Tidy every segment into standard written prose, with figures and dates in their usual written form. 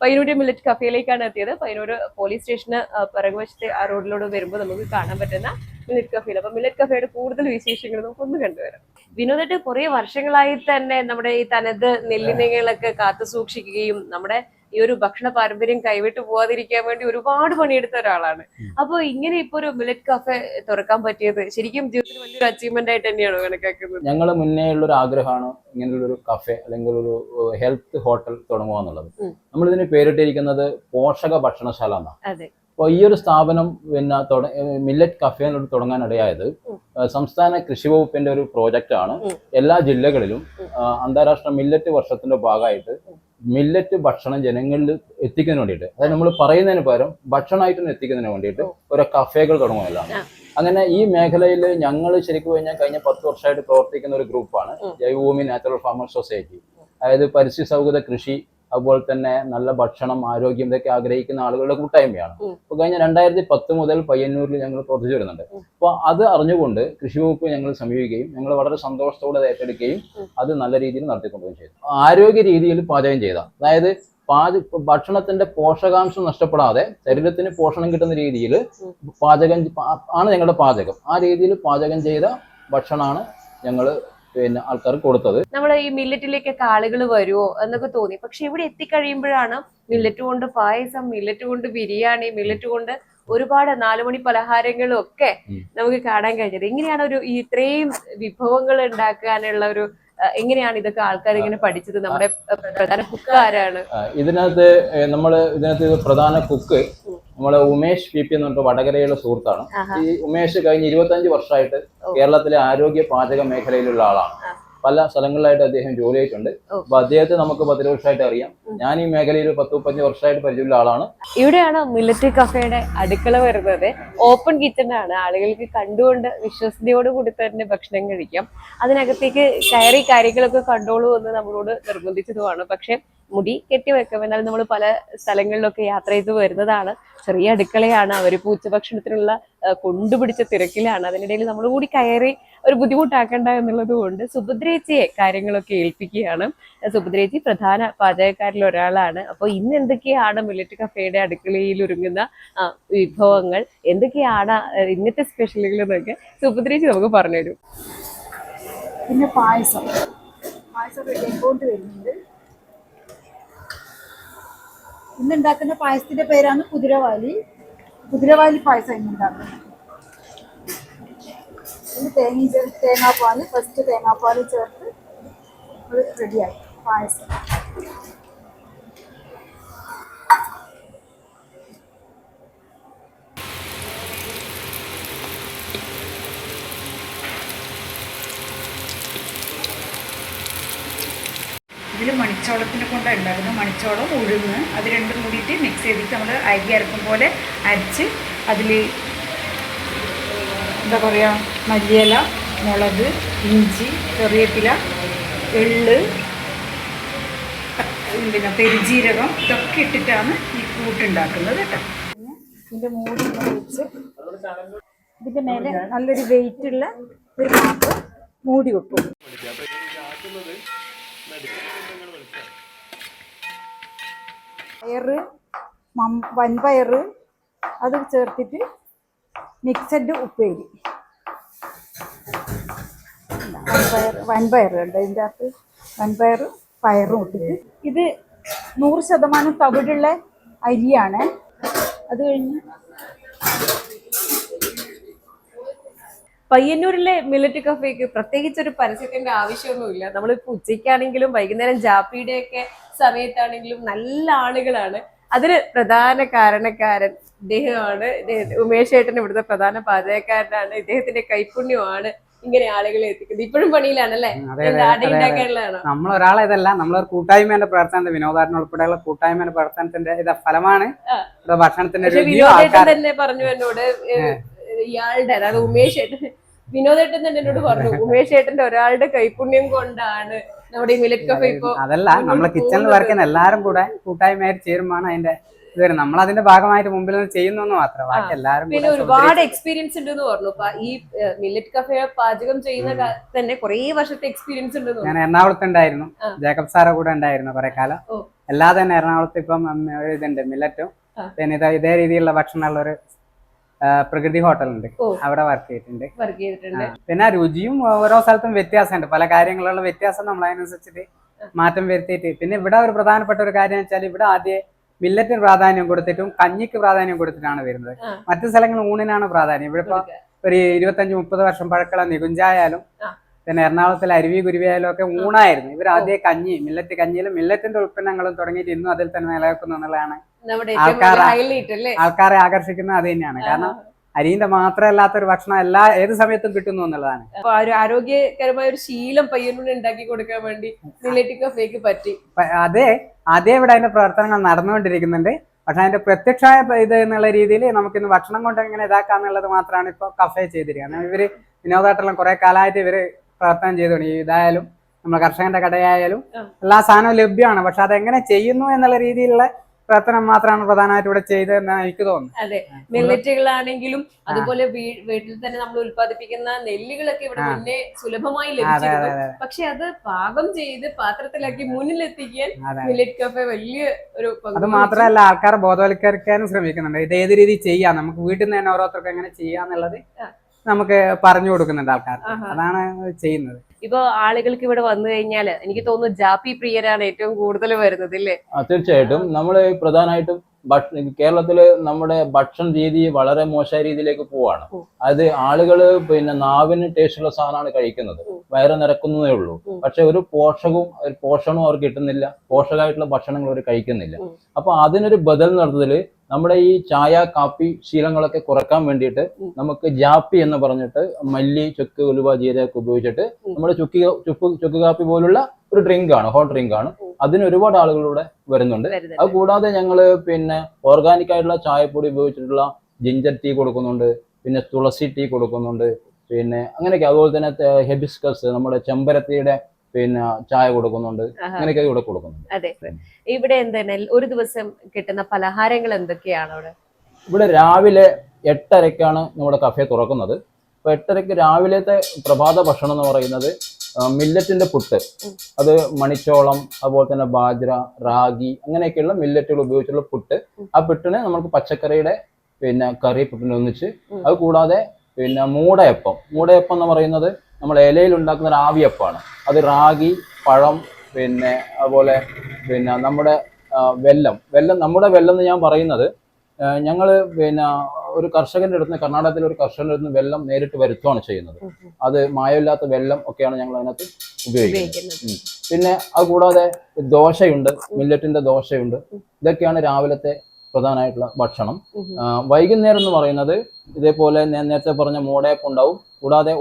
Payyanur millet കഫേയിലേക്കാണ് എത്തിയത്. Payyanur police സ്റ്റേഷന് പിറകുവശത്തെ ആ റോഡിലൂടെ വരുമ്പോൾ നമുക്ക് കാണാൻ പറ്റുന്ന മില്ലറ്റ് കഫേയിൽ. അപ്പൊ മില്ലറ്റ് കഫേയുടെ കൂടുതൽ വിശേഷങ്ങൾ നമുക്കൊന്ന് കണ്ടുവരാം. വിനോദത്തെ കുറെ വർഷങ്ങളായി തന്നെ നമ്മുടെ ഈ തനത് നെല്ലിനങ്ങളൊക്കെ കാത്തു സൂക്ഷിക്കുകയും നമ്മുടെ ഈ ഒരു ഭക്ഷണ പാരമ്പര്യം കൈവിട്ടു പോവാതിരിക്കാൻ വേണ്ടി ഒരുപാട് പണിയെടുത്ത ഒരാളാണ്. അപ്പൊ ഇങ്ങനെ ഇപ്പൊ ഒരു മില്ലറ്റ് കഫേ തുറക്കാൻ പറ്റിയത് ശരിക്കും ജീവിതത്തിൽ വലിയൊരു അച്ചീവ്മെന്റ് ആയിട്ട് തന്നെയാണോ കണക്കാക്കുന്നത്? ഞങ്ങൾ മുന്നേ ഉള്ള ഒരു ആഗ്രഹമാണ് ഇങ്ങനെയുള്ളൊരു കഫേ അല്ലെങ്കിൽ ഒരു ഹെൽത്ത് ഹോട്ടൽ തുടങ്ങുക എന്നുള്ളത്. നമ്മൾ ഇതിന് പേരിട്ടിരിക്കുന്നത് പോഷക ഭക്ഷണശാല എന്നാണ്. അപ്പോൾ ഈ ഒരു സ്ഥാപനം പിന്നെ മില്ലറ്റ് കഫേ എന്നോട് തുടങ്ങാൻ ഇടയായത് സംസ്ഥാന കൃഷി വകുപ്പിന്റെ ഒരു പ്രോജക്റ്റ് ആണ്. എല്ലാ ജില്ലകളിലും അന്താരാഷ്ട്ര മില്ലറ്റ് വർഷത്തിന്റെ ഭാഗമായിട്ട് മില്ലറ്റ് ഭക്ഷണം ജനങ്ങളിൽ എത്തിക്കുന്നതിന് വേണ്ടിയിട്ട്, അതായത് നമ്മൾ പറയുന്നതിന് പകരം ഭക്ഷണമായിട്ട് എത്തിക്കുന്നതിന് വേണ്ടിയിട്ട് ഓരോ കഫേകൾ തുടങ്ങുന്നതാണ്. അങ്ങനെ ഈ മേഖലയിൽ ഞങ്ങൾ ശരിക്കും കഴിഞ്ഞാൽ കഴിഞ്ഞ 10 വർഷമായിട്ട് പ്രവർത്തിക്കുന്ന ഒരു ഗ്രൂപ്പാണ് ജൈവഭൂമി നാച്ചുറൽ ഫാമേഴ്സ് സൊസൈറ്റി. അതായത് പരിസ്ഥിതി സൗഹൃദ കൃഷി, അതുപോലെ തന്നെ നല്ല ഭക്ഷണം, ആരോഗ്യം ഇതൊക്കെ ആഗ്രഹിക്കുന്ന ആളുകളുടെ കൂട്ടായ്മയാണ്. അപ്പോൾ കഴിഞ്ഞ 2010 മുതൽ പയ്യന്നൂരിൽ ഞങ്ങൾ പ്രവർത്തിച്ചു വരുന്നുണ്ട്. അപ്പോൾ അത് അറിഞ്ഞുകൊണ്ട് കൃഷി വകുപ്പ് ഞങ്ങൾ സമീപിക്കുകയും ഞങ്ങൾ വളരെ സന്തോഷത്തോടെ ഏറ്റെടുക്കുകയും അത് നല്ല രീതിയിൽ നടത്തിക്കൊണ്ടുപോവുകയും ചെയ്തു. ആരോഗ്യ രീതിയിൽ പാചകം ചെയ്ത, അതായത് ഭക്ഷണത്തിന്റെ പോഷകാംശം നഷ്ടപ്പെടാതെ ശരീരത്തിന് പോഷണം കിട്ടുന്ന രീതിയിൽ പാചകം ആണ് ഞങ്ങളുടെ പാചകം. ആ രീതിയിൽ പാചകം ചെയ്ത ഭക്ഷണമാണ് ഞങ്ങൾ പിന്നെ ആൾക്കാർ കൊടുത്തത്. നമ്മൾ ഈ മില്ലറ്റിലേക്കൊക്കെ ആളുകൾ വരുമോ എന്നൊക്കെ തോന്നി. പക്ഷെ ഇവിടെ എത്തിക്കഴിയുമ്പോഴാണ് മില്ലറ്റ് കൊണ്ട് പായസം, മില്ലറ്റ് കൊണ്ട് ബിരിയാണി, മില്ലറ്റ് കൊണ്ട് ഒരുപാട് 4 മണി പലഹാരങ്ങളും ഒക്കെ നമുക്ക് കാണാൻ കഴിഞ്ഞത്. എങ്ങനെയാണ് ഒരു ഇത്രയും വിഭവങ്ങൾ ഉണ്ടാക്കാനുള്ള ഒരു എങ്ങനെയാണ് ഇതൊക്കെ ആൾക്കാർ ഇങ്ങനെ പഠിച്ചത്? നമ്മുടെ പ്രധാന കുക്ക് ആരാണ് ഇതിനകത്ത് പ്രധാന കുക്ക് നമ്മളെ ഉമേഷ് പി എന്ന് പറഞ്ഞിട്ട് വടകരയുള്ള സുഹൃത്താണ്. ഈ ഉമേഷ് കഴിഞ്ഞ 25 വർഷമായിട്ട് കേരളത്തിലെ ആരോഗ്യ പാചക മേഖലയിലുള്ള ആളാണ്. പല സ്ഥലങ്ങളിലായിട്ട് അദ്ദേഹം ജോലി ചെയ്തിട്ടുണ്ട്. അപ്പൊ അദ്ദേഹത്തെ നമുക്ക് 10 വർഷമായിട്ട് അറിയാം. ഞാൻ ഈ മേഖലയിൽ 10-15 വർഷമായിട്ട് പരിചയമുള്ള ആളാണ്. ഇവിടെയാണ് മില്ലറ്റ് കഫേയുടെ അടുക്കള വരുന്നത്. ഓപ്പൺ കിച്ചൺ ആണ്. ആളുകൾക്ക് കണ്ടുകൊണ്ട് വിശ്വസതയോട് കൂടി തന്നെ ഭക്ഷണം കഴിക്കാം. അതിനകത്തേക്ക് കയറി കാര്യങ്ങളൊക്കെ കണ്ടോളൂ എന്ന് നമ്മളോട് നിർബന്ധിച്ചതുമാണ്. പക്ഷെ മുടി കെട്ടിവെക്കും. എന്നാൽ നമ്മൾ പല സ്ഥലങ്ങളിലൊക്കെ യാത്ര ചെയ്ത് വരുന്നതാണ്. ചെറിയ അടുക്കളയാണ്. അവർ ഉച്ചഭക്ഷണത്തിനുള്ള കൊണ്ടുപിടിച്ച തിരക്കിലാണ്. അതിനിടയിൽ നമ്മൾ കൂടി കയറി ഒരു ബുദ്ധിമുട്ടാക്കണ്ട എന്നുള്ളത് കൊണ്ട് സുഭദ്രേച്ചിയെ കാര്യങ്ങളൊക്കെ ഏൽപ്പിക്കുകയാണ്. സുഭദ്രേച്ചി പ്രധാന പാചകക്കാരിൽ ഒരാളാണ്. അപ്പോൾ ഇന്ന് എന്തൊക്കെയാണ് മില്ലറ്റ് കഫേയുടെ അടുക്കളയിൽ ഒരുങ്ങുന്ന വിഭവങ്ങൾ, എന്തൊക്കെയാണ് ഇന്നത്തെ സ്പെഷ്യലുകൾ എന്നൊക്കെ സുഭദ്രേച്ചി നമുക്ക് പറഞ്ഞുതരും. പിന്നെ പായസം റെഡിയായിക്കൊണ്ട് വരുന്നുണ്ട്. ഇന്നുണ്ടാക്കുന്ന പായസത്തിന്റെ പേരാണ് കുതിരവാലി പായസം. ഇന്നുണ്ടാക്കുന്നത് തേങ്ങാപ്പാൽ, ഫസ്റ്റ് തേങ്ങാപ്പാൽ ചേർത്ത് റെഡിയായി പായസം. ഇതിൽ മണിച്ചോളത്തിനെ കൊണ്ടാണ് ഉണ്ടാക്കുന്നത്. മണിച്ചോളം, ഉഴുന്ന്, അത് രണ്ടും കൂടിയിട്ട് മിക്സ് ചെയ്തിട്ട് നമ്മൾ അരി അരക്കും പോലെ അരച്ച് അതിൽ എന്താ പറയുക, മല്ലിയില, മുളക്, ഇഞ്ചി, കറിവേപ്പില, എള്ള്, പിന്നെ പെരുജീരകം ഇതൊക്കെ ഇട്ടിട്ടാണ് ഈ കൂട്ടുണ്ടാക്കുന്നത് കേട്ടോ. പിന്നെ ഇതിൻ്റെ മൂടി വെച്ച് ഇതിൻ്റെ മേലെ നല്ലൊരു വെയിറ്റുള്ള ഒരു പാത്രം മൂടി വെക്കും. പയറ്, വൻപയറ് അത് ചേർത്തിട്ട് മിക്സഡ് ഉപ്പേരി. വൻപയർ ഉണ്ട് ഇതിൻ്റെ അകത്ത്. വൻപയറും പയറും ഇട്ടിട്ട് ഇത് 100% തവിടുള്ള അരിയാണ്. അത് കഴിഞ്ഞ് പയ്യന്നൂരിലെ മില്ലറ്റ് കഫേക്ക് പ്രത്യേകിച്ച് ഒരു പരസ്യത്തിന്റെ ആവശ്യമൊന്നുമില്ല. നമ്മളിപ്പോ ഉച്ചയ്ക്കാണെങ്കിലും വൈകുന്നേരം ജാപ്പിയുടെ ഒക്കെ സമയത്താണെങ്കിലും നല്ല ആളുകളാണ്. അതിന് പ്രധാന കാരണക്കാരൻ ഇദ്ദേഹമാണ്. ഉമേഷ് ഏട്ടൻ ഇവിടുത്തെ പ്രധാന പാചകക്കാരനാണ്. ഇദ്ദേഹത്തിന്റെ കൈപുണ്യമാണ് ഇങ്ങനെ ആളുകളെ എത്തിക്കുന്നത്. ഇപ്പോഴും പണിയിലാണല്ലേ? നമ്മളൊരാളെ ഇതല്ല, നമ്മളൊരു കൂട്ടായ്മയുടെ പ്രവർത്തനത്തിന്റെ, വിനോദാടന ഉൾപ്പെടെയുള്ള കൂട്ടായ്മയുടെ പ്രവർത്തനത്തിന്റെ ഫലമാണ് ഭക്ഷണത്തിന്റെ. വിനോദേട്ടൻ തന്നെ പറഞ്ഞു എന്നോട്, ഇയാളുടെ അതായത് ഉമേഷ് ഏട്ടൻ, വിനോദേട്ടൻ തന്നെ എന്നോട് പറഞ്ഞു ഉമേഷ് ഏട്ടന്റെ ഒരാളുടെ കൈപുണ്യം കൊണ്ടാണ് നമ്മുടെ ഈ മില്ലറ്റ് കഫേ ഇപ്പൊ. അതല്ല, നമ്മളെ കിച്ചണിൽ വർക്ക് ചെയ്യുന്ന എല്ലാരും കൂടെ കൂട്ടായ്മയായിട്ട് ചേരുമാണ് അതിന്റെ ഇത് വരും. നമ്മൾ അതിന്റെ ഭാഗമായിട്ട് മുമ്പിൽ നിന്ന് ചെയ്യുന്നു മാത്രം. ബാക്കി എല്ലാവരും പിന്നെ ഒരുപാട് എക്സ്പീരിയൻസ് ഉണ്ടെന്ന് പറഞ്ഞു. ഈ മില്ലറ്റ് കഫേ പാചകം ചെയ്യുന്ന തന്നെ കുറെ വർഷത്തെ എക്സ്പീരിയൻസ് ഉണ്ടെന്ന്. ഞാൻ എറണാകുളത്ത് ഉണ്ടായിരുന്നു, ജേക്കബ് സാറെ കൂടെ ഉണ്ടായിരുന്നു കുറെ കാലം. അല്ലാതെ തന്നെ എറണാകുളത്ത് ഇപ്പം ഒരു ഇതുണ്ട് മില്ലറ്റും പിന്നെ ഇതേ രീതിയിലുള്ള ഭക്ഷണമുള്ള ഒരു പ്രകൃതി ഹോട്ടലുണ്ട്, അവിടെ വർക്ക് ചെയ്തിട്ടുണ്ട്. പിന്നെ രുചിയും ഓരോ സ്ഥലത്തും വ്യത്യാസമുണ്ട്, പല കാര്യങ്ങളുള്ള വ്യത്യാസം നമ്മൾ അതിനനുസരിച്ചിട്ട് മാറ്റം വരുത്തിയിട്ട്. പിന്നെ ഇവിടെ ഒരു പ്രധാനപ്പെട്ട ഒരു കാര്യം വെച്ചാൽ ഇവിടെ ആദ്യം മില്ലറ്റിന് പ്രാധാന്യം കൊടുത്തിട്ടും കഞ്ഞിക്ക് പ്രാധാന്യം കൊടുത്തിട്ടാണ് വരുന്നത്. മറ്റു സ്ഥലങ്ങളിൽ ഊണിനാണ് പ്രാധാന്യം. ഇവിടെ ഇപ്പൊ ഒരു 25-30 വർഷം പഴക്കമുള്ള നികുഞ്ചായാലും പിന്നെ എറണാകുളത്തിലെ അരുവി കുരുവിയായാലും ഒക്കെ ഊണായിരുന്നു. ഇവർ ആദ്യം കഞ്ഞി, മില്ലറ്റ് കഞ്ഞിയിലും മില്ലറ്റിന്റെ ഉൽപ്പന്നങ്ങളും തുടങ്ങിയിട്ട് ഇന്നും അതിൽ തന്നെ നിലനിൽക്കുന്നു എന്നുള്ളതാണ് ആൾക്കാരെ ആകർഷിക്കുന്നത്. അത് തന്നെയാണ് കാരണം അരിന്റെ മാത്രമല്ലാത്ത ഒരു ഭക്ഷണം ഏത് സമയത്തും കിട്ടുന്നു എന്നുള്ളതാണ്. ഒരു ആരോഗ്യകരമായ ഒരു ശീലം പയ്യന്നൂർ ഉണ്ടാക്കി കൊടുക്കാൻ വേണ്ടി മില്ലറ്റ് കഫേക്ക് പറ്റി. അതേ ഇവിടെ അതിന്റെ പ്രവർത്തനങ്ങൾ നടന്നുകൊണ്ടിരിക്കുന്നുണ്ട്. പക്ഷെ അതിന്റെ പ്രത്യക്ഷമായ ഇത് എന്നുള്ള രീതിയിൽ നമുക്കിന്ന് ഭക്ഷണം കൊണ്ട് എങ്ങനെ ഇതാക്കാന്നുള്ളത് മാത്രമാണ് ഇപ്പൊ കഫേ ചെയ്തിരിക്കുന്നത്. ഇവര് വിനോദായിട്ടുള്ള കുറെ കാലമായിട്ട് ഇവര് പ്രവർത്തനം ചെയ്തു തുടങ്ങി. ഇതായാലും നമ്മൾ കർഷകന്റെ കടയായാലും എല്ലാ സാധനവും ലഭ്യമാണ്. പക്ഷെ അതെങ്ങനെ ചെയ്യുന്നു എന്നുള്ള രീതിയിലുള്ള പ്രവർത്തനം മാത്രമാണ് പ്രധാനമായിട്ട് ഇവിടെ ചെയ്തതെന്നാണ് എനിക്ക് തോന്നുന്നത്. അതെ, മില്ലറ്റുകളാണെങ്കിലും അതുപോലെ വീട്ടിൽ തന്നെ നമ്മൾ ഉത്പാദിപ്പിക്കുന്ന നെല്ലുകളൊക്കെ ഇവിടെ മുന്നേ സുലഭമായി ലഭിച്ചിരുന്നു. പക്ഷെ അത് പാകം ചെയ്ത് പാത്രത്തിലാക്കി മുന്നിലെത്തിക്കാൻ മില്ലറ്റ് കഫേ വലിയ ഒരു അത് മാത്രമല്ല ആൾക്കാരെ ബോധവൽക്കരിക്കാനും ശ്രമിക്കുന്നുണ്ട്. ഇത് ഏത് രീതിയിൽ ചെയ്യാം, നമുക്ക് വീട്ടിൽ നിന്ന് തന്നെ ഓരോരുത്തർക്കും എങ്ങനെ ചെയ്യാന്നുള്ളത് നമുക്ക് പറഞ്ഞു കൊടുക്കുന്നുണ്ട് ആൾക്കാർ. അതാണ് ചെയ്യുന്നത്. ഇപ്പൊ ആളുകൾക്ക് ഇവിടെ വന്നു കഴിഞ്ഞാൽ എനിക്ക് തോന്നുന്നു ജാപ്പി പ്രിയരാണ് ഏറ്റവും കൂടുതൽ വരുന്നത് അല്ലേ? തീർച്ചയായിട്ടും. നമ്മൾ പ്രധാനമായിട്ടും കേരളത്തില് നമ്മുടെ ഭക്ഷണ രീതി വളരെ മോശമായ രീതിയിലേക്ക് പോവാണ്. അത് ആളുകള് പിന്നെ നാവിന് ടേസ്റ്റുള്ള സാധനമാണ് കഴിക്കുന്നത്, വയറ് നിറക്കുന്നതേ ഉള്ളൂ. പക്ഷെ ഒരു പോഷണവും അവർക്ക് കിട്ടുന്നില്ല, പോഷകമായിട്ടുള്ള ഭക്ഷണങ്ങൾ അവർ കഴിക്കുന്നില്ല. അപ്പൊ അതിനൊരു ബദൽ നടത്തുന്നതിൽ നമ്മുടെ ഈ ചായ കാപ്പി ശീലങ്ങളൊക്കെ കുറക്കാൻ വേണ്ടിയിട്ട് നമുക്ക് ജാപ്പി എന്ന് പറഞ്ഞിട്ട് മല്ലി, ചുക്ക്, ഉലുവ, ജീരകമൊക്കെ ഉപയോഗിച്ചിട്ട് നമ്മുടെ ചുക്ക് കാപ്പി പോലുള്ള ഒരു ഡ്രിങ്കാണ്, ഹോട്ട് ഡ്രിങ്കാണ്. അതിന് ഒരുപാട് ആളുകളിലൂടെ വരുന്നുണ്ട്. അത് കൂടാതെ ഞങ്ങള് പിന്നെ ഓർഗാനിക് ആയിട്ടുള്ള ചായപ്പൊടി ഉപയോഗിച്ചിട്ടുള്ള ജിഞ്ചർ ടീ കൊടുക്കുന്നുണ്ട്, പിന്നെ തുളസി ടീ കൊടുക്കുന്നുണ്ട്, പിന്നെ അങ്ങനെയൊക്കെ. അതുപോലെ തന്നെ ഹെബിസ്കസ്, നമ്മുടെ ചെമ്പരത്തിയുടെ പിന്നെ ചായ കൊടുക്കുന്നുണ്ട്. അങ്ങനെയൊക്കെ ഇവിടെ കൊടുക്കുന്നുണ്ട്. അതെ, ഇവിടെ എന്താണ് ഒരു ദിവസം കിട്ടുന്ന പലഹാരങ്ങൾ എന്തൊക്കെയാണ് അവിടെ? ഇവിടെ രാവിലെ 8:30-ക്കാണ് നമ്മുടെ കഫേ തുറക്കുന്നത്. അപ്പൊ 8:30-ക്ക് രാവിലത്തെ പ്രഭാത ഭക്ഷണം എന്ന് പറയുന്നത് മില്ലറ്റിന്റെ പുട്ട്, അത് മണിച്ചോളം, അതുപോലെ തന്നെ ബാജ്ര, റാഗി, അങ്ങനെയൊക്കെയുള്ള മില്ലറ്റുകൾ ഉപയോഗിച്ചുള്ള പുട്ട്. ആ പുട്ടിന് നമുക്ക് പച്ചക്കറിയുടെ പിന്നെ കറി പുട്ടിന് ഒന്നിച്ച്, അത് കൂടാതെ പിന്നെ മൂടയപ്പം എന്ന് പറയുന്നത് നമ്മൾ ഇലയിൽ ഉണ്ടാക്കുന്ന ഒരു ആവിയപ്പമാണ്. അത് റാഗി, പഴം, പിന്നെ അതുപോലെ പിന്നെ നമ്മുടെ നമ്മുടെ വെല്ലം എന്ന് ഞാൻ പറയുന്നത് ഞങ്ങൾ പിന്നെ ഒരു കർഷകന്റെ അടുത്ത്, കർണാടകത്തിലെ ഒരു കർഷകന്റെ അടുത്ത് വെല്ലം നേരിട്ട് വരുത്തുകയാണ് ചെയ്യുന്നത്. അത് മായമില്ലാത്ത വെല്ലം ഒക്കെയാണ് ഞങ്ങൾ അതിനകത്ത് ഉപയോഗിക്കുന്നത്. പിന്നെ അത് കൂടാതെ ദോശയുണ്ട്, മില്ലറ്റിന്റെ ദോശയുണ്ട്. ഇതൊക്കെയാണ് രാവിലത്തെ പ്രധാനമായിട്ടുള്ള ഭക്ഷണം. വൈകുന്നേരം എന്ന് പറയുന്നത് ഇതേപോലെ ഞാൻ നേരത്തെ പറഞ്ഞ മൂടയപ്പം ഉണ്ടാവും. കൂടാതെ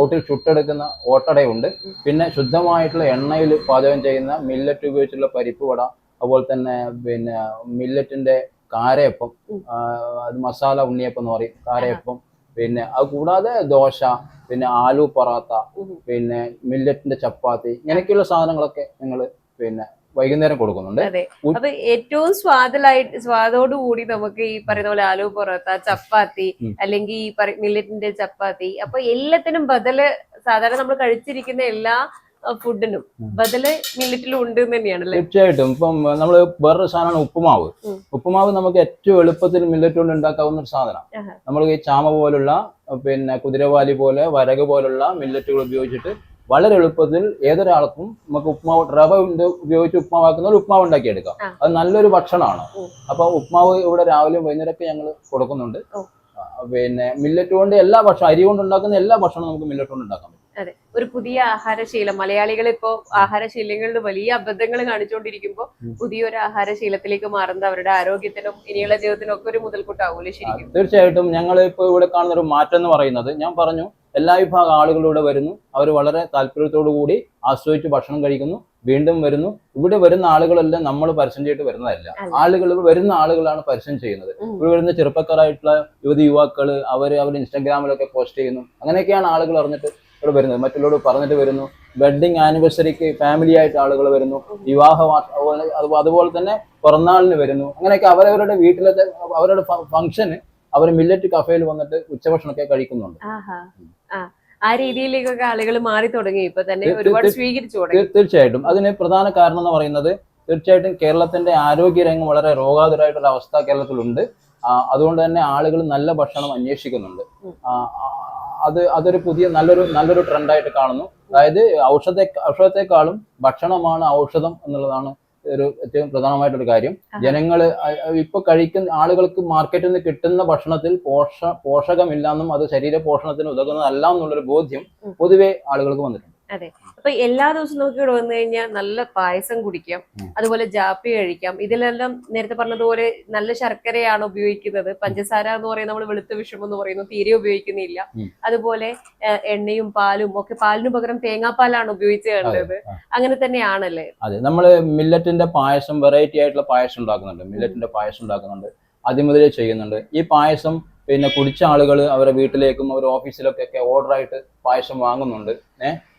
ഓട്ടിൽ ചുട്ടെടുക്കുന്ന ഓട്ടടയുണ്ട്. പിന്നെ ശുദ്ധമായിട്ടുള്ള എണ്ണയിൽ പാചകം ചെയ്യുന്ന മില്ലറ്റ് ഉപയോഗിച്ചുള്ള പരിപ്പ് വട, അതുപോലെ തന്നെ പിന്നെ മില്ലറ്റിന്റെ കാരയപ്പം, അത് മസാല ഉണ്ണിയപ്പം എന്ന് പറയും, കാരയപ്പം. പിന്നെ അത് കൂടാതെ ദോശ, പിന്നെ ആലു പൊറാത്ത, പിന്നെ മില്ലറ്റിന്റെ ചപ്പാത്തി, ഇങ്ങനെയൊക്കെയുള്ള സാധനങ്ങളൊക്കെ ഞങ്ങൾ പിന്നെ വൈകുന്നേരം കൊടുക്കുന്നുണ്ട്. അതെ, അപ്പൊ ഏറ്റവും സ്വാദോടുകൂടി നമുക്ക് ഈ പറയുന്ന പോലെ ആലു പൊറോത്ത, ചപ്പാത്തി, അല്ലെങ്കിൽ ഈ മില്ലറ്റിന്റെ ചപ്പാത്തി, അപ്പൊ എല്ലാത്തിനും ബദല് സാധാരണ നമ്മൾ കഴിച്ചിരിക്കുന്ന എല്ലാ ഫുഡിനും ബദല് മില്ലറ്റിലും ഉണ്ട് തന്നെയാണല്ലേ? തീർച്ചയായിട്ടും. ഇപ്പം നമ്മൾ വേറൊരു സാധനമാണ് ഉപ്പുമാവ്. നമുക്ക് ഏറ്റവും എളുപ്പത്തിൽ മില്ലറ്റ് കൊണ്ട് ഉണ്ടാക്കാവുന്ന ഒരു സാധനം. നമ്മൾ ഈ ചാമ പോലുള്ള, പിന്നെ കുതിരവാലി പോലെ, വരക് പോലുള്ള മില്ലറ്റുകൾ ഉപയോഗിച്ചിട്ട് വളരെ എളുപ്പത്തിൽ ഏതൊരാൾക്കും നമുക്ക് റവ ഉപയോഗിച്ച് ഉപ്പുമാവാക്കുന്ന ഒരു ഉപ്പുമാവ് ഉണ്ടാക്കിയെടുക്കാം. അത് നല്ലൊരു ഭക്ഷണമാണ്. അപ്പൊ ഉപ്പുമാവ് ഇവിടെ രാവിലെയും വൈകുന്നേരമൊക്കെ ഞങ്ങൾ കൊടുക്കുന്നുണ്ട്. പിന്നെ മില്ലറ്റ് കൊണ്ട് എല്ലാ ഭക്ഷണം, അരി കൊണ്ട് ഉണ്ടാക്കുന്ന എല്ലാ ഭക്ഷണവും നമുക്ക് മില്ലറ്റ് കൊണ്ട് ഉണ്ടാക്കാൻ പറ്റും. അതെ, ഒരു പുതിയ ആഹാരശീലം. മലയാളികൾ ഇപ്പോ ആഹാരശീലങ്ങളിൽ വലിയ അബദ്ധങ്ങൾ കാണിച്ചുകൊണ്ടിരിക്കുമ്പോൾ പുതിയൊരു ആഹാരശീലത്തിലേക്ക് മാറുന്നത് അവരുടെ ആരോഗ്യത്തിനും ഇനിയുള്ള ജീവിതത്തിനും ഒക്കെ ഒരു മുതൽക്കൂട്ടാവൂലേ ശരിക്കും? തീർച്ചയായിട്ടും. ഞങ്ങൾ ഇപ്പോൾ ഇവിടെ കാണുന്ന ഒരു മാറ്റം എന്ന് പറയുന്നത്, ഞാൻ പറഞ്ഞു, എല്ലാ വിഭാഗം ആളുകളിലൂടെ വരുന്നു. അവർ വളരെ താല്പര്യത്തോടു കൂടി ആസ്വദിച്ച് ഭക്ഷണം കഴിക്കുന്നു, വീണ്ടും വരുന്നു. ഇവിടെ വരുന്ന ആളുകളെല്ലാം നമ്മൾ പരസ്യം ചെയ്തിട്ട് വരുന്നതല്ല. വരുന്ന ആളുകളാണ് പരസ്യം ചെയ്യുന്നത്. ഇവിടെ വരുന്ന ചെറുപ്പക്കാരായിട്ടുള്ള യുവാക്കള് അവർ ഇൻസ്റ്റാഗ്രാമിലൊക്കെ പോസ്റ്റ് ചെയ്യുന്നു. അങ്ങനെയൊക്കെയാണ് ആളുകൾ അറിഞ്ഞിട്ട് ഇവിടെ വരുന്നത്, മറ്റുള്ളവരോട് പറഞ്ഞിട്ട് വരുന്നു. വെഡിങ് ആനിവേഴ്സറിക്ക് ഫാമിലി ആയിട്ട് ആളുകൾ വരുന്നു, അതുപോലെ തന്നെ പിറന്നാളിന് വരുന്നു. അങ്ങനെയൊക്കെ അവരവരുടെ വീട്ടിലത്തെ അവരുടെ ഫംഗ്ഷന് അവർ മില്ലറ്റ് കഫേയിൽ വന്നിട്ട് ഉച്ചഭക്ഷണമൊക്കെ കഴിക്കുന്നുണ്ട്. ആ രീതിയിലേക്കൊക്കെ ആളുകൾ മാറി തുടങ്ങി, ഇപ്പൊ തന്നെ ഒരുപാട് സ്വീകരിച്ചു തുടങ്ങി. തീർച്ചയായിട്ടും. അതിന് പ്രധാന കാരണം എന്ന് പറയുന്നത് തീർച്ചയായിട്ടും കേരളത്തിന്റെ ആരോഗ്യരംഗം വളരെ രോഗാതുരമായിട്ടുള്ള അവസ്ഥ കേരളത്തിലുണ്ട്. അതുകൊണ്ട് തന്നെ ആളുകൾ നല്ല ഭക്ഷണം അന്വേഷിക്കുന്നുണ്ട്. അതൊരു പുതിയ നല്ലൊരു ട്രെൻഡായിട്ട് കാണുന്നു. അതായത് ഔഷധത്തെക്കാളും ഭക്ഷണമാണ് ഔഷധം എന്നുള്ളതാണ് ഒരു ഏറ്റവും പ്രധാനമായിട്ടൊരു കാര്യം. ജനങ്ങൾ ഇപ്പൊ കഴിക്കുന്ന ആളുകൾക്ക് മാർക്കറ്റിൽ നിന്ന് കിട്ടുന്ന ഭക്ഷണത്തിൽ പോഷകമില്ലെന്നും അത് ശരീര പോഷണത്തിന് ഉതകുന്നതല്ല എന്നുള്ളൊരു ബോധ്യം പൊതുവെ ആളുകൾക്ക് വന്നിട്ടുണ്ട്. അതെ, അപ്പൊ എല്ലാ ദിവസവും നമുക്ക് ഇവിടെ വന്നു കഴിഞ്ഞാൽ നല്ല പായസം കുടിക്കാം, അതുപോലെ ജാപ്പി കഴിക്കാം. ഇതിലെല്ലാം നേരത്തെ പറഞ്ഞതുപോലെ നല്ല ശർക്കരയാണ് ഉപയോഗിക്കുന്നത്. പഞ്ചസാര എന്ന് പറയുന്നത് നമ്മൾ വെളുത്ത വിഷം എന്ന് പറയുന്നു, തീരെ ഉപയോഗിക്കുന്നില്ല. അതുപോലെ എണ്ണയും പാലും ഒക്കെ, പാലിന് പകരം തേങ്ങാപ്പാലാണ് ഉപയോഗിച്ച് കണ്ടത്. അങ്ങനെ തന്നെയാണല്ലേ? അതെ, നമ്മള് മില്ലറ്റിന്റെ പായസം, വെറൈറ്റി ആയിട്ടുള്ള പായസം ഉണ്ടാക്കുന്നുണ്ട്. മില്ലറ്റിന്റെ പായസം ഉണ്ടാക്കുന്നുണ്ട്, ആദ്യം മുതലേ ചെയ്യുന്നുണ്ട്. ഈ പായസം പിന്നെ കുടിച്ച ആളുകൾ അവരുടെ വീട്ടിലേക്കും അവർ ഓഫീസിലൊക്കെ ഓർഡർ ആയിട്ട് പായസം വാങ്ങുന്നുണ്ട്.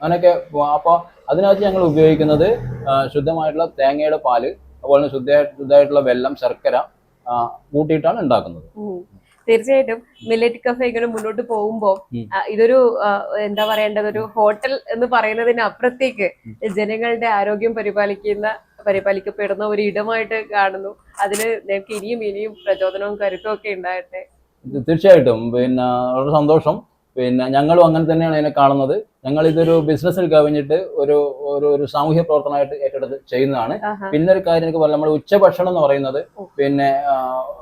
അങ്ങനെയൊക്കെ. അപ്പോൾ അതിനകത്ത് ഞങ്ങൾ ഉപയോഗിക്കുന്നത് ശുദ്ധമായിട്ടുള്ള തേങ്ങയുടെ പാല്, അതുപോലെ ശുദ്ധമായിട്ടുള്ള വെള്ളം, ശർക്കര കൂട്ടിയിട്ടാണ് ഉണ്ടാക്കുന്നത്. തീർച്ചയായിട്ടും മില്ലറ്റ് കഫേ ഇങ്ങനെ മുന്നോട്ട് പോകുമ്പോൾ ഇതൊരു എന്താ പറയേണ്ടത്, ഒരു ഹോട്ടൽ എന്ന് പറയുന്നതിന് അപ്പുറത്തേക്ക് ജനങ്ങളുടെ ആരോഗ്യം പരിപാലിക്കപ്പെടുന്ന ഒരു ഇടമായിട്ട് കാണുന്നു. അതിന് ഞങ്ങൾക്ക് ഇനിയും പ്രചോദനവും കരുത്തും ഒക്കെ ഉണ്ടാകട്ടെ. തീർച്ചയായിട്ടും. പിന്നെ വളരെ സന്തോഷം. പിന്നെ ഞങ്ങളും അങ്ങനെ തന്നെയാണ് ഇതിനെ കാണുന്നത്. ഞങ്ങൾ ഇതൊരു ബിസിനസ്സിൽ കവിഞ്ഞിട്ട് ഒരു സാമൂഹ്യ പ്രവർത്തനമായിട്ട് ഏറ്റെടുത്ത് ചെയ്യുന്നതാണ്. പിന്നെ ഒരു കാര്യം എനിക്ക് പറയാം, നമ്മുടെ ഉച്ചഭക്ഷണം എന്ന് പറയുന്നത് പിന്നെ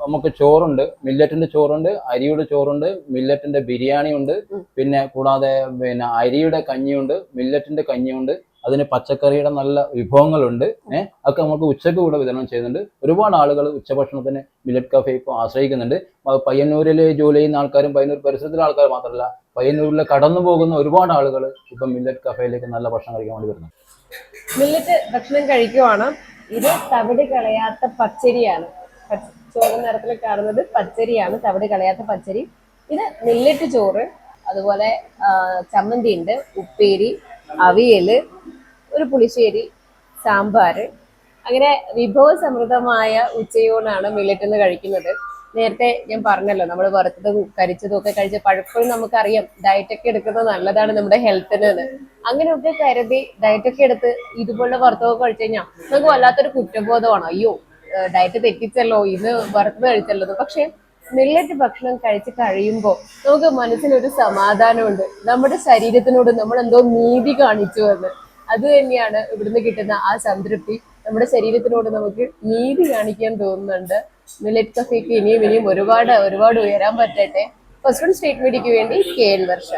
നമുക്ക് ചോറുണ്ട്, മില്ലറ്റിന്റെ ചോറുണ്ട്, അരിയുടെ ചോറുണ്ട്, മില്ലറ്റിന്റെ ബിരിയാണി ഉണ്ട്, പിന്നെ കൂടാതെ പിന്നെ അരിയുടെ കഞ്ഞിയുണ്ട്, മില്ലറ്റിന്റെ കഞ്ഞിയുണ്ട്, അതിന് പച്ചക്കറിയുടെ നല്ല വിഭവങ്ങളുണ്ട്. അതൊക്കെ നമുക്ക് ഉച്ചക്ക് കൂടെ വിതരണം ചെയ്യുന്നുണ്ട്. ഒരുപാട് ആളുകൾ ഉച്ചഭക്ഷണത്തിന് മില്ലറ്റ് കഫേ ഇപ്പോൾ ആശ്രയിക്കുന്നുണ്ട്. പയ്യന്നൂരിൽ ജോലി ചെയ്യുന്ന ആൾക്കാരും പയ്യന്നൂർ പരിസരത്തിലെ ആൾക്കാർ മാത്രമല്ല, പയ്യന്നൂരിൽ കടന്നു പോകുന്ന ഒരുപാട് ആളുകൾ ഇപ്പം മില്ലറ്റ് കഫേയിലേക്ക് നല്ല ഭക്ഷണം കഴിക്കാൻ വേണ്ടി വരുന്നു. മില്ലറ്റ് ഭക്ഷണം കഴിക്കുവാണ്. ഇത് തവിട് കളയാത്ത പച്ചരിയാണ്. ചോറ് നിറത്തിൽ കാണുന്നത് പച്ചരിയാണ്, തവിട് കളയാത്ത പച്ചരി. ഇത് മില്ലറ്റ് ചോറ്, അതുപോലെ ചമ്മന്തി ഉണ്ട്, ഉപ്പേരി, അവിയല്, ഒരു പുളിശ്ശേരി, സാമ്പാറ്. അങ്ങനെ വിഭവസമൃദ്ധമായ ഉച്ചയൂണാണ് മില്ലറ്റ് നിന്ന് കഴിക്കുന്നത്. നേരത്തെ ഞാൻ പറഞ്ഞല്ലോ, നമ്മൾ വറുത്തതും കരിച്ചതും ഒക്കെ കഴിച്ച് പലപ്പോഴും നമുക്കറിയാം ഡയറ്റൊക്കെ എടുക്കുന്നത് നല്ലതാണ് നമ്മുടെ ഹെൽത്തിന്. അങ്ങനെയൊക്കെ കരുതി ഡയറ്റൊക്കെ എടുത്ത് ഇതുപോലുള്ള വറുത്തതൊക്കെ കഴിച്ചു കഴിഞ്ഞാൽ നമുക്ക് വല്ലാത്തൊരു കുറ്റബോധമാണ്. അയ്യോ, ഡയറ്റ് തെറ്റിച്ചല്ലോ, ഇന്ന് വറുത്തത് കഴിച്ചല്ലോ. പക്ഷെ മില്ലറ്റ് ഭക്ഷണം കഴിച്ച് കഴിയുമ്പോൾ നമുക്ക് മനസ്സിനൊരു സമാധാനമുണ്ട്. നമ്മുടെ ശരീരത്തിനോട് നമ്മൾ എന്തോ നീതി കാണിച്ചു എന്ന്. അത് തന്നെയാണ് ഇവിടുന്ന് കിട്ടുന്ന ആ സംതൃപ്തി. നമ്മുടെ ശരീരത്തിനോട് നമുക്ക് നീതി കാണിക്കാൻ തോന്നുന്നുണ്ട്. മില്ലറ്റ് കഫേക്ക് ഇനിയും ഒരുപാട് ഉയരാൻ പറ്റട്ടെ. ഫസ്റ്റ് സ്റ്റേറ്റ് മീഡിയയ്ക്ക് വേണ്ടി KN വർഷ.